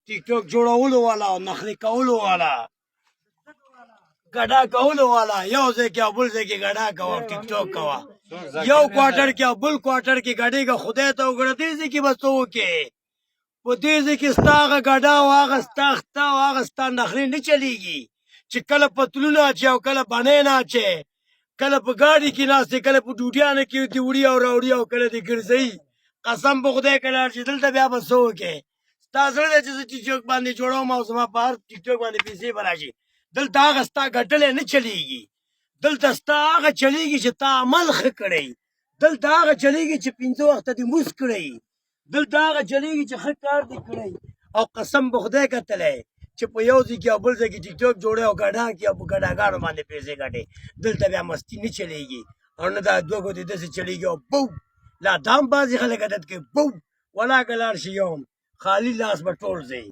ټیک ټاک جوړولو والا او نخرې کولو والا ګډا کولو والا یو ځای کې او بل ځای کې ګډا کوه ټیک ټاک کوه یو کوارټر کې او بل کوارټر کې ګډېږه خدای ته وګوره دې ځای کې به څه وکړې په دې ځای کې ستا هغه ګډا او هغه ستا خته او هغه ستا نخرې نه چلېږي چې کله پتلونه اچې او کله بنۍ نه اچې کله په ګاډي کې ناستې کله په ډوډیانو کې دې وړي او راوړي او کله دې ګرځوي قسم په خدای که لاړ شي دلته بیا به څه وکړې ستا زړه دی چې زه ټیک ټاک باندې جوړوم او زما په هر ټیک ټاک باندې پیسې به راشي دلته هغه ستا ګټلی نه چلېږي دلته ستا هغه چلېږي چې تا عمل ښه کړی دلته هغه چلېږي چې پنځه وخته دې مونځ کړی دلته هغه چلېږي چې ښه کار دې کړی او قسم په خدای کتلی چې په یو ځای کې او بل ځای کې ټیک ټاک جوړی او ګډا کې او په ګډاګانو باندې پیسې ګټې دلته بیا مستي نه چلېږي او نه دا دوه ګوتې داسې چلېږي او بو لا دا هم بعضې خلک عادت کوي بو ولاکه لاړ شي یو خالي لاس به ټول ځئ